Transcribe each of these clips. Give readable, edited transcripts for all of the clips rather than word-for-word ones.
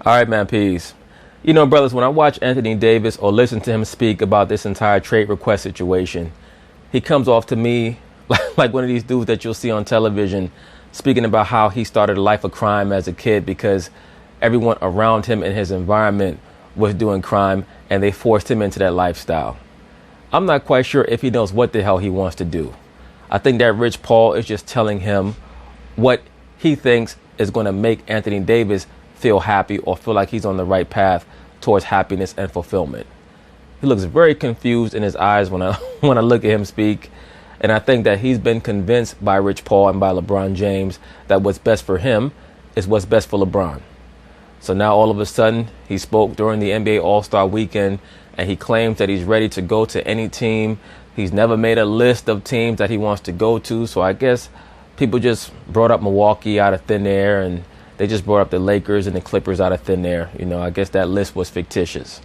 All right, man, peace. You know, brothers, when I watch Anthony Davis or listen to him speak about this entire trade request situation, he comes off to me like one of these dudes that you'll see on television speaking about how he started a life of crime as a kid because everyone around him in his environment was doing crime and they forced him into that lifestyle. I'm not quite sure if he knows what the hell he wants to do. I think that Rich Paul is just telling him what he thinks is going to make Anthony Davis feel happy or feel like he's on the right path towards happiness and fulfillment. He looks very confused in his eyes when I look at him speak. And I think that he's been convinced by Rich Paul and by LeBron James that what's best for him is what's best for LeBron. So now all of a sudden he spoke during the NBA All-Star weekend and he claims that he's ready to go to any team. He's never made a list of teams that he wants to go to. So I guess people just brought up Milwaukee out of thin air and they just brought up the Lakers and the Clippers out of thin air. You know, I guess that list was fictitious.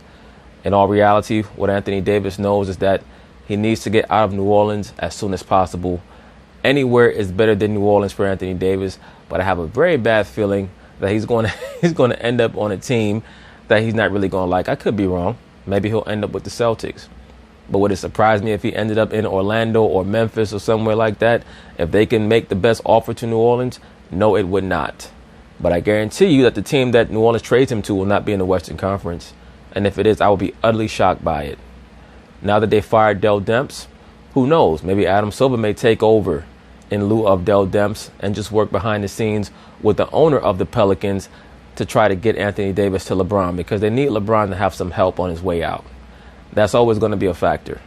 In all reality, what Anthony Davis knows is that he needs to get out of New Orleans as soon as possible. Anywhere is better than New Orleans for Anthony Davis, but I have a very bad feeling that he's going to end up on a team that he's not really going to like. I could be wrong. Maybe he'll end up with the Celtics. But would it surprise me if he ended up in Orlando or Memphis or somewhere like that? If they can make the best offer to New Orleans? No, it would not. But I guarantee you that the team that New Orleans trades him to will not be in the Western Conference. And if it is, I will be utterly shocked by it. Now that they fired Dell Demps, who knows? Maybe Adam Silver may take over in lieu of Dell Demps and just work behind the scenes with the owner of the Pelicans to try to get Anthony Davis to LeBron because they need LeBron to have some help on his way out. That's always going to be a factor.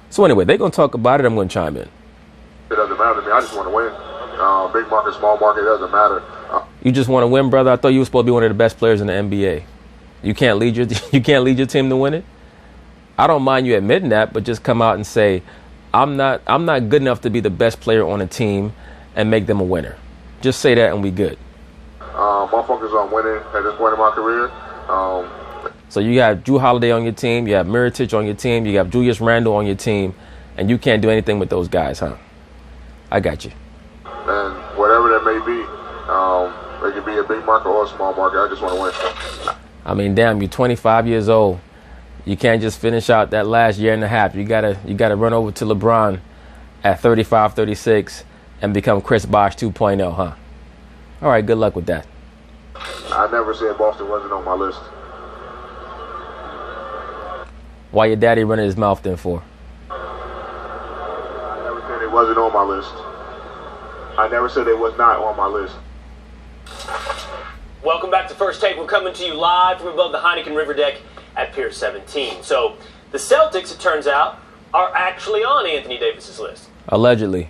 So anyway, they're going to talk about it. I'm going to chime in. It doesn't matter to me. I just want to win. Big market, small market, it doesn't matter. You just want to win, brother? I thought you were supposed to be one of the best players in the NBA. You can't lead your team to win it? I don't mind you admitting that, but just come out and say, I'm not good enough to be the best player on a team and make them a winner. Just say that and we good. My focus is on winning at this point in my career. So you have Drew Holiday on your team, you have Mirotic on your team, you have Julius Randle on your team, and you can't do anything with those guys, huh? I got you. And whatever that may be, it could be a big market or a small market. I just want to win. I mean, damn, you're 25 years old. You can't just finish out that last year and a half. You gotta run over to LeBron at 35, 36 and become Chris Bosh 2.0, huh? All right, good luck with that. I never said Boston wasn't on my list. Why your daddy running his mouth then for? I never said it wasn't on my list. I never said it was not on my list. Welcome back to First Take. We're coming to you live from above the Heineken River Deck at Pier 17. So the Celtics, it turns out, are actually on Anthony Davis's list. Allegedly.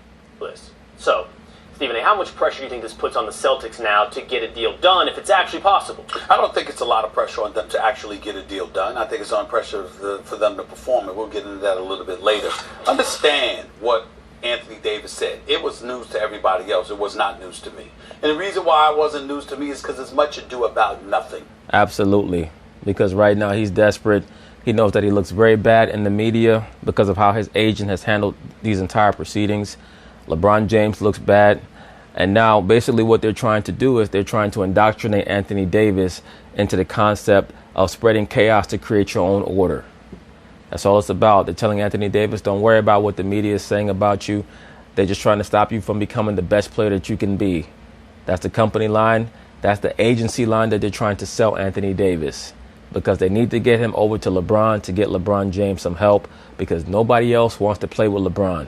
So, Stephen A., how much pressure do you think this puts on the Celtics now to get a deal done if it's actually possible? I don't think it's a lot of pressure on them to actually get a deal done. I think it's on pressure for them to perform, and we'll get into that a little bit later. Understand what Anthony Davis said. It was news to everybody else. It was not news to me. And the reason why it wasn't news to me is because it's much ado about nothing. Absolutely. Because right now he's desperate. He knows that he looks very bad in the media because of how his agent has handled these entire proceedings. LeBron James looks bad. And now basically what they're trying to do is they're trying to indoctrinate Anthony Davis into the concept of spreading chaos to create your own order. That's all it's about. They're telling Anthony Davis, don't worry about what the media is saying about you. They're just trying to stop you from becoming the best player that you can be. That's the company line. That's the agency line that they're trying to sell Anthony Davis because they need to get him over to LeBron to get LeBron James some help because nobody else wants to play with LeBron.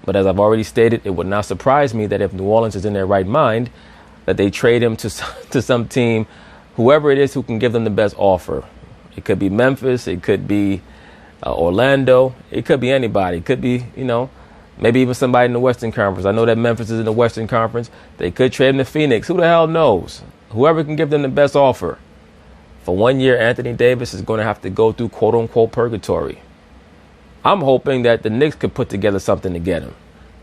But as I've already stated, it would not surprise me that if New Orleans is in their right mind, that they trade him to some team, whoever it is who can give them the best offer. It could be Memphis. It could be Orlando. It could be anybody. It could be, maybe even somebody in the Western Conference. I know that Memphis is in the Western Conference. They could trade him to Phoenix. Who the hell knows? Whoever can give them the best offer. For 1 year, Anthony Davis is going to have to go through quote-unquote purgatory. I'm hoping that the Knicks could put together something to get him,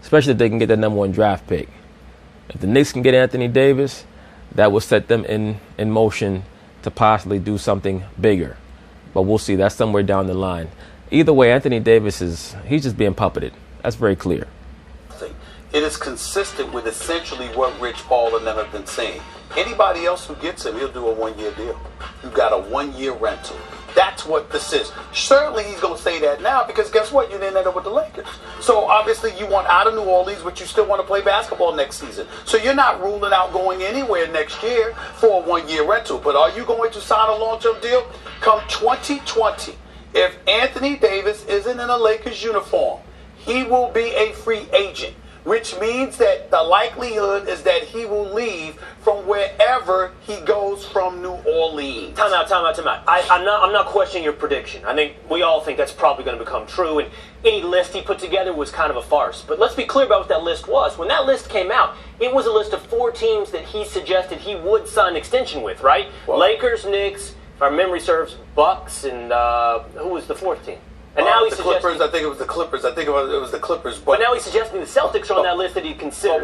especially if they can get that #1 draft pick. If the Knicks can get Anthony Davis, that will set them in motion to possibly do something bigger. But we'll see. That's somewhere down the line. Either way, Anthony Davis he's just being puppeted. That's very clear. It is consistent with essentially what Rich Paul and them have been saying. Anybody else who gets him, he'll do a one-year deal. You got a one-year rental. That's what this is. Certainly he's going to say that now because guess what? You didn't end up with the Lakers. So obviously you want out of New Orleans, but you still want to play basketball next season. So you're not ruling out going anywhere next year for a one-year rental. But are you going to sign a long-term deal? Come 2020, if Anthony Davis isn't in a Lakers uniform, he will be a free agent, which means that the likelihood is that he will leave from wherever he goes from New Orleans. Time out. I'm not questioning your prediction. I think we all think that's probably going to become true, and any list he put together was kind of a farce. But let's be clear about what that list was. When that list came out, it was a list of 4 teams that he suggested he would sign an extension with, right? Well, Lakers, Knicks, if our memory serves, Bucks, and who was the 4th team? And now he's the Clippers. I think it was the Clippers. I think it was the Clippers. But now he's suggesting the Celtics are on that list that he'd consider.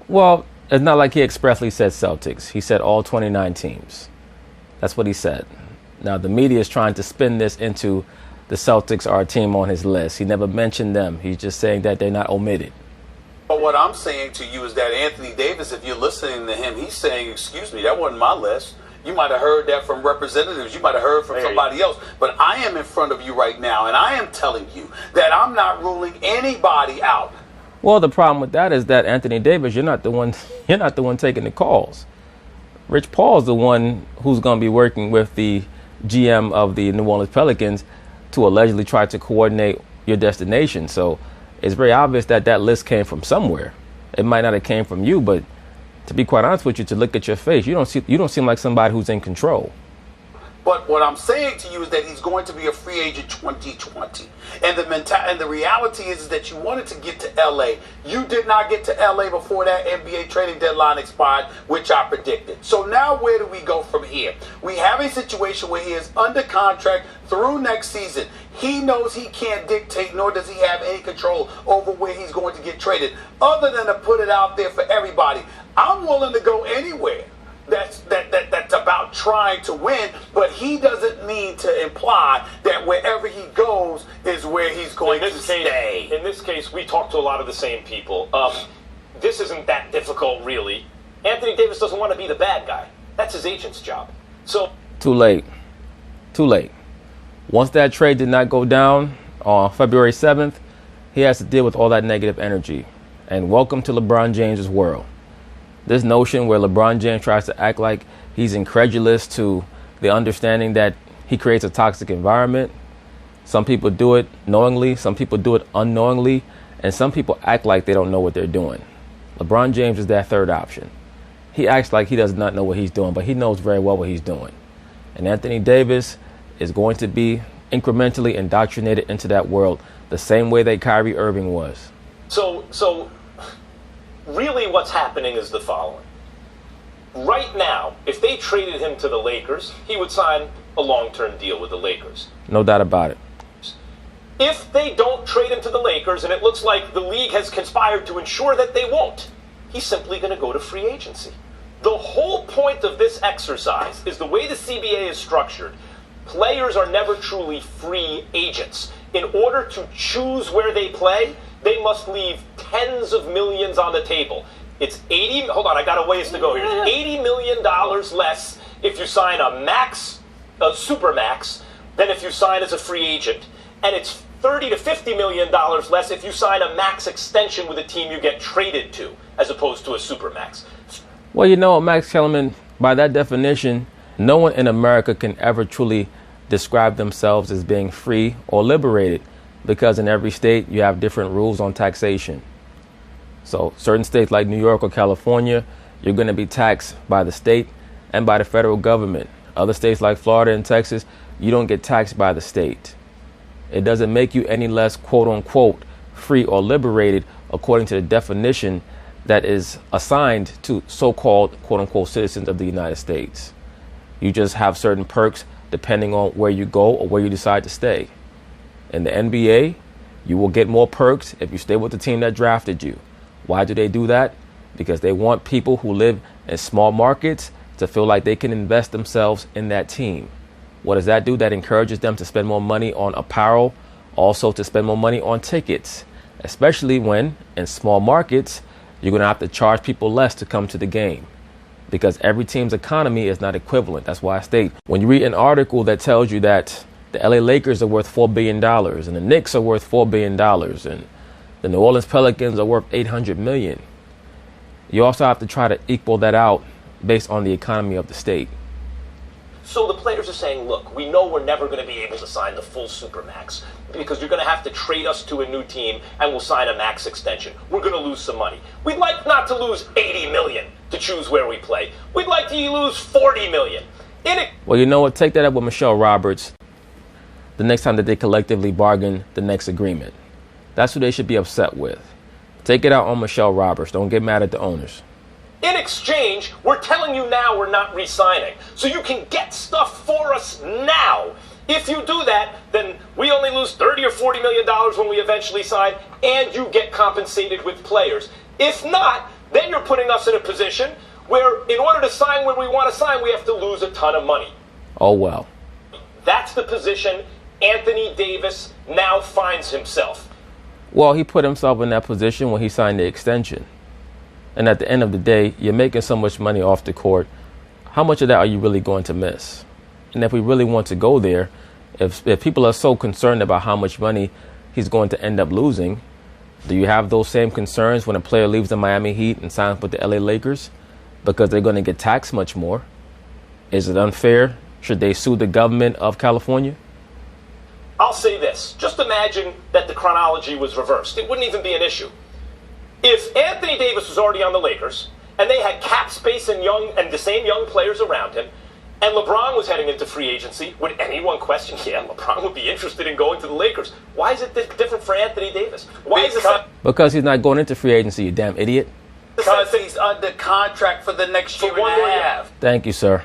Well, it's not like he expressly said Celtics. He said all 29 teams. That's what he said. Now the media is trying to spin this into the Celtics are a team on his list. He never mentioned them. He's just saying that they're not omitted. But what I'm saying to you is that Anthony Davis, if you're listening to him, he's saying, "Excuse me, that wasn't my list." You might have heard that from representatives. You might have heard from somebody else. But I am in front of you right now, and I am telling you that I'm not ruling anybody out. Well, the problem with that is that Anthony Davis, you're not the one taking the calls. Rich Paul's the one who's going to be working with the GM of the New Orleans Pelicans to allegedly try to coordinate your destination. So it's very obvious that that list came from somewhere. It might not have came from you, but to be quite honest with you, to look at your face, you don't seem like somebody who's in control. But what I'm saying to you is that he's going to be a free agent 2020. And the reality is that you wanted to get to LA. You did not get to LA before that NBA trading deadline expired, which I predicted. So now where do we go from here? We have a situation where he is under contract through next season. He knows he can't dictate, nor does he have any control over where he's going to get traded, other than to put it out there for everybody. I'm willing to go anywhere that's about trying to win, but he doesn't mean to imply that wherever he goes is where he's going to stay. In this case, we talk to a lot of the same people. This isn't that difficult, really. Anthony Davis doesn't want to be the bad guy. That's his agent's job. So Too late. Once that trade did not go down on February 7th, he has to deal with all that negative energy. And welcome to LeBron James's world. This notion where LeBron James tries to act like he's incredulous to the understanding that he creates a toxic environment. Some people do it knowingly, some people do it unknowingly, and some people act like they don't know what they're doing. LeBron James is that third option. He acts like he does not know what he's doing, but he knows very well what he's doing. And Anthony Davis is going to be incrementally indoctrinated into that world the same way that Kyrie Irving was. So really what's happening is the following. Right now, if they traded him to the Lakers, he would sign a long-term deal with the Lakers. No doubt about it. If they don't trade him to the Lakers, and it looks like the league has conspired to ensure that they won't, he's simply going to go to free agency. The whole point of this exercise is the way the CBA is structured. Players are never truly free agents. In order to choose where they play, they must leave tens of millions on the table. It's hold on, I got a ways to go here. It's $80 million less if you sign a super max, than if you sign as a free agent. And it's $30 to $50 million less if you sign a max extension with a team you get traded to, as opposed to a super max. Well, you know, Max Kellerman, by that definition, no one in America can ever truly describe themselves as being free or liberated, because in every state you have different rules on taxation. So certain states like New York or California, you're going to be taxed by the state and by the federal government. Other states like Florida and Texas, you don't get taxed by the state. It doesn't make you any less, quote unquote, free or liberated according to the definition that is assigned to so-called, quote unquote, citizens of the United States. You just have certain perks depending on where you go or where you decide to stay. In the NBA, you will get more perks if you stay with the team that drafted you. Why do they do that? Because they want people who live in small markets to feel like they can invest themselves in that team. What does that do? That encourages them to spend more money on apparel, also to spend more money on tickets. especially when in small markets, you're going to have to charge people less to come to the game because every team's economy is not equivalent. That's why I state when you read an article that tells you that the LA Lakers are worth $4 billion and the Knicks are worth $4 billion and the New Orleans Pelicans are worth $800 million, you also have to try to equal that out based on the economy of the state. So the players are saying, look, we know we're never going to be able to sign the full Supermax because you're going to have to trade us to a new team and we'll sign a max extension. We're going to lose some money. We'd like not to lose $80 million to choose where we play. We'd like to lose $40 million. Well, you know what? Take that up with Michelle Roberts the next time that they collectively bargain the next agreement. That's who they should be upset with. Take it out on Michelle Roberts. Don't get mad at the owners. In exchange, we're telling you now we're not re-signing. So you can get stuff for us now. If you do that, then we only lose $30 or $40 million when we eventually sign, and you get compensated with players. If not, then you're putting us in a position where in order to sign where we want to sign, we have to lose a ton of money. Oh, well. That's the position Anthony Davis now finds himself. Well, he put himself in that position when he signed the extension. And at the end of the day, you're making so much money off the court. How much of that are you really going to miss? And if we really want to go there, if people are so concerned about how much money he's going to end up losing, do you have those same concerns when a player leaves the Miami Heat and signs with the LA Lakers? Because they're going to get taxed much more. Is it unfair? Should they sue the government of California? I'll say this. Just imagine that the chronology was reversed. It wouldn't even be an issue. If Anthony Davis was already on the Lakers, and they had cap space and the same young players around him, and LeBron was heading into free agency, would anyone question, yeah, LeBron would be interested in going to the Lakers? Why is it different for Anthony Davis? Why is it because he's not going into free agency, you damn idiot. Because he's under contract for the next year and a half. Thank you, sir.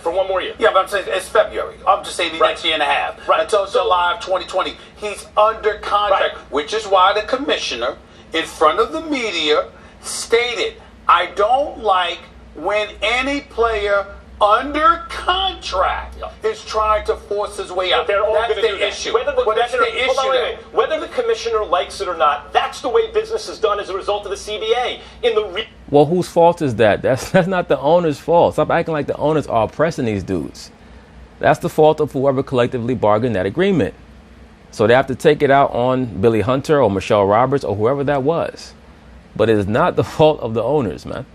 For one more year. Yeah, but I'm saying it's February. I'm just saying the next year and a half. Right. Until July of 2020. He's under contract, which is why the commissioner, in front of the media, stated, I don't like when any player under contract is trying to force his way out. That's the issue. Whether the commissioner likes it or not, that's the way business is done as a result of the CBA. Well, whose fault is that? That's not the owner's fault. Stop acting like the owners are oppressing these dudes. That's the fault of whoever collectively bargained that agreement. So they have to take it out on Billy Hunter or Michelle Roberts or whoever that was. But it is not the fault of the owners, man.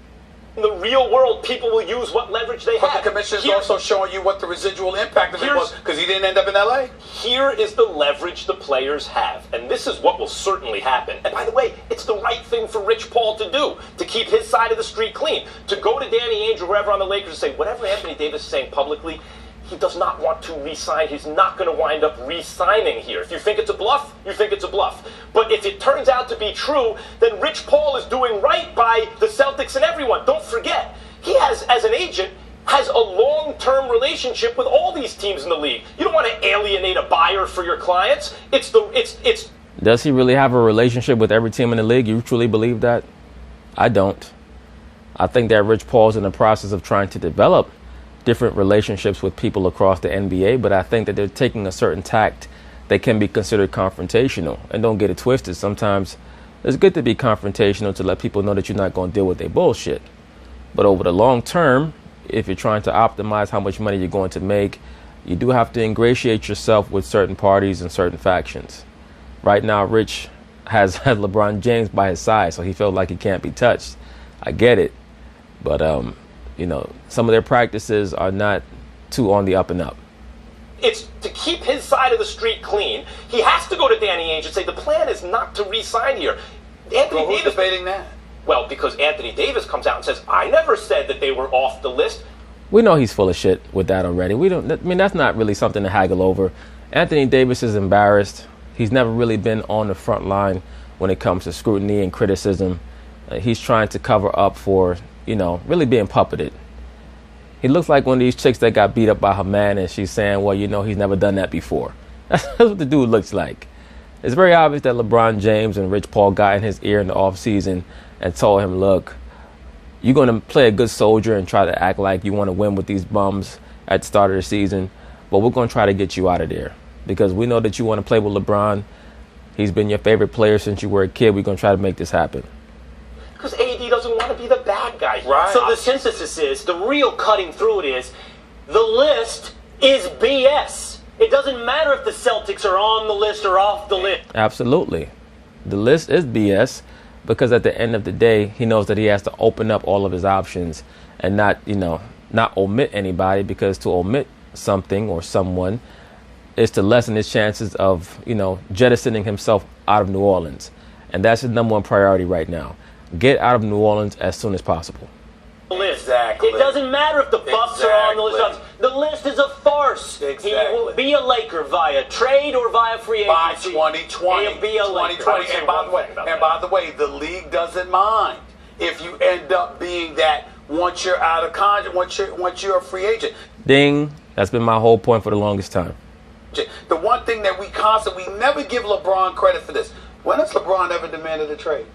In the real world, people will use what leverage they have. But the commissioner's also showing you what the residual impact of it was, because he didn't end up in L.A. Here is the leverage the players have, and this is what will certainly happen. And by the way, it's the right thing for Rich Paul to do, to keep his side of the street clean, to go to Danny Ainge or whoever on the Lakers and say, whatever Anthony Davis is saying publicly, he does not want to re-sign. He's not going to wind up re-signing here. If you think it's a bluff, you think it's a bluff. But if it turns out to be true, then Rich Paul is doing right by the Celtics and everyone. Don't forget, he has, as an agent, has a long-term relationship with all these teams in the league. You don't want to alienate a buyer for your clients. Does he really have a relationship with every team in the league? You truly believe that? I don't. I think that Rich Paul's in the process of trying to develop different relationships with people across the NBA, but I think that they're taking a certain tact that can be considered confrontational. And don't get it twisted. Sometimes it's good to be confrontational to let people know that you're not going to deal with their bullshit. But over the long term, if you're trying to optimize how much money you're going to make, you do have to ingratiate yourself with certain parties and certain factions. Right now, Rich has LeBron James by his side, so he felt like he can't be touched. I get it. But, some of their practices are not too on the up and up. It's to keep his side of the street clean. He has to go to Danny Ainge and say, the plan is not to re-sign here. Who's debating that? Well, because Anthony Davis comes out and says, I never said that they were off the list. We know he's full of shit with that already. That's not really something to haggle over. Anthony Davis is embarrassed. He's never really been on the front line when it comes to scrutiny and criticism. He's trying to cover up for, really being puppeted. He looks like one of these chicks that got beat up by her man and she's saying, well, he's never done that before. That's what the dude looks like. It's very obvious that LeBron James and Rich Paul got in his ear in the offseason and told him, look, you're going to play a good soldier and try to act like you want to win with these bums at the start of the season, but we're going to try to get you out of there because we know that you want to play with LeBron. He's been your favorite player since you were a kid. We're going to try to make this happen. Because AD doesn't want to be the bad guy. Right. So the synthesis is, the real cutting through it is, the list is BS. It doesn't matter if the Celtics are on the list or off the list. Absolutely. The list is BS because at the end of the day, he knows that he has to open up all of his options and not omit anybody, because to omit something or someone is to lessen his chances of, jettisoning himself out of New Orleans. And that's his number one priority right now. Get out of New Orleans as soon as possible. Exactly. It doesn't matter if the Bucks are on the list. The list is a farce. Exactly. He will be a Laker via trade or via free agency. By 2020. He'll be a Laker. 2020. And by the way, the league doesn't mind if you end up being that once you're out of contract, once you're a free agent. Ding. That's been my whole point for the longest time. The one thing that we never give LeBron credit for this. When has LeBron ever demanded a trade?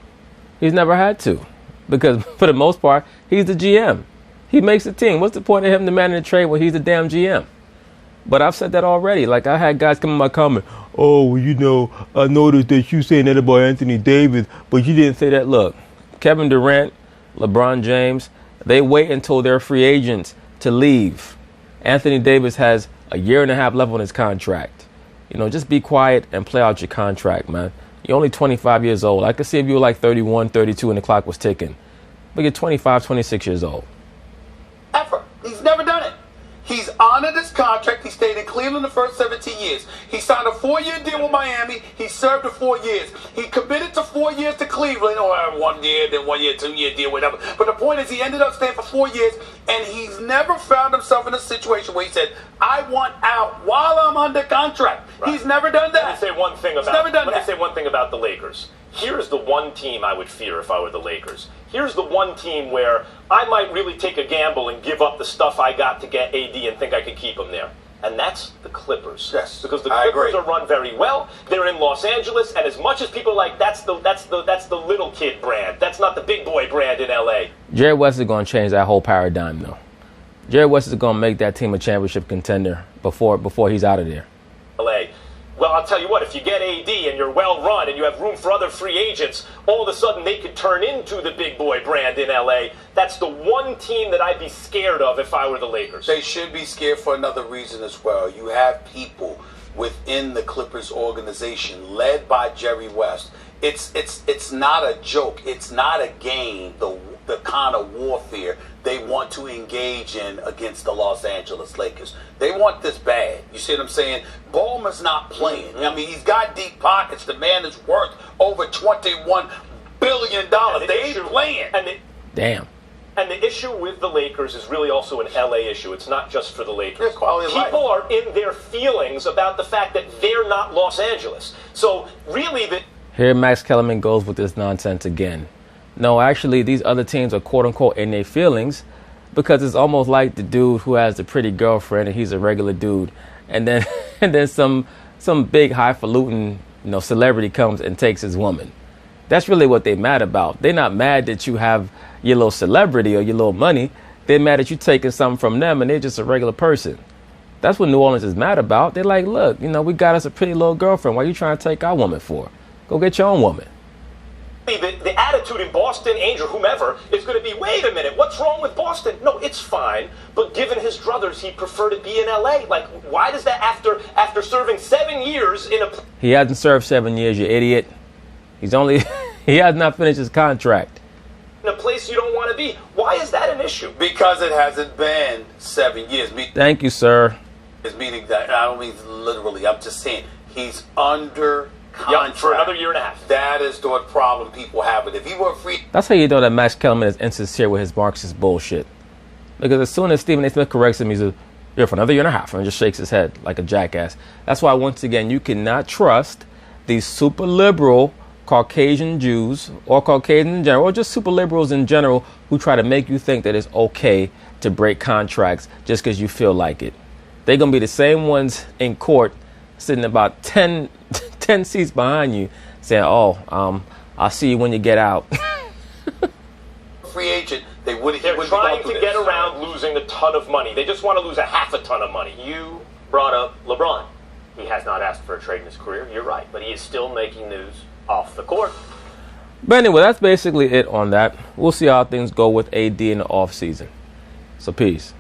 He's never had to, because for the most part, he's the GM. He makes the team. What's the point of him demanding a trade when he's the damn GM? But I've said that already. Like, I had guys come in my comment, oh, I noticed that you saying that about Anthony Davis, but you didn't say that. Look, Kevin Durant, LeBron James, they wait until they're free agents to leave. Anthony Davis has a year and a half left on his contract. Just be quiet and play out your contract, man. You're only 25 years old. I could see if you were like 31, 32 and the clock was ticking. But you're 25, 26 years old. Ever. He's never done it. He's honored his contract. He stayed in Cleveland the first 17 years. He signed a 4-year deal with Miami. He served the 4 years. He committed to 4 years to Cleveland. 1 year, then 1 year, 2-year deal, whatever. But the point is, he ended up staying for 4 years, and he's never found himself in a situation where he said, I want out while I'm under contract. Right. He's never done that. Let me say one thing about the Lakers. Here's the one team I would fear if I were the Lakers. Here's the one team where I might really take a gamble and give up the stuff I got to get AD and think I could keep him there. And that's the Clippers. Yes, because the Clippers are run very well. They're in Los Angeles, and as much as people are like, that's the little kid brand. That's not the big boy brand in LA. Jerry West is going to change that whole paradigm, though. Jerry West is going to make that team a championship contender before he's out of there. LA. Well, I'll tell you what, if you get AD and you're well run and you have room for other free agents, all of a sudden they could turn into the big boy brand in LA. That's the one team that I'd be scared of if I were the Lakers. They should be scared for another reason as well. You have people within the Clippers organization led by Jerry West. It's not a joke. It's not a game. The kind of warfare they want to engage in against the Los Angeles Lakers. They want this bad. You see what I'm saying? Ballmer's not playing. I mean, he's got deep pockets. The man is worth over $21 billion. They ain't playing. Damn. And the issue with the Lakers is really also an LA issue. It's not just for the Lakers. Quality of life. People are in their feelings about the fact that they're not Los Angeles. So really, Here Max Kellerman goes with this nonsense again. No, actually, these other teams are quote-unquote in their feelings because it's almost like the dude who has the pretty girlfriend and he's a regular dude. And then some big highfalutin, celebrity comes and takes his woman. That's really what they're mad about. They're not mad that you have your little celebrity or your little money. They're mad that you're taking something from them and they're just a regular person. That's what New Orleans is mad about. They're like, look, we got us a pretty little girlfriend. Why are you trying to take our woman for? Go get your own woman. The attitude in Boston, Angel, whomever, is going to be, wait a minute, what's wrong with Boston? No, it's fine. But given his druthers, he'd prefer to be in L.A. Like, why does that, after serving 7 years in a... He hasn't served 7 years, you idiot. He has not finished his contract. In a place you don't want to be. Why is that an issue? Because it hasn't been 7 years. Thank you, sir. Meaning that, I don't mean literally, I'm just saying, he's under contract. For another year and a half. That is the problem people have. But if he were free... That's how you know that Max Kellerman is insincere with his Marxist bullshit. Because as soon as Stephen A. Smith corrects him, he's here for another year and a half and just shakes his head like a jackass. That's why, once again, you cannot trust these super liberal Caucasian Jews or Caucasians in general, or just super liberals in general, who try to make you think that it's okay to break contracts just because you feel like it. They're going to be the same ones in court sitting about 10 seats behind you saying, I'll see you when you get out. Free agent, they're trying to get around losing a ton of money. They just want to lose a half a ton of money. You brought up LeBron. He has not asked for a trade in his career, you're right, but he is still making news off the court. But anyway, that's basically it on that. We'll see how things go with AD in the offseason. So peace.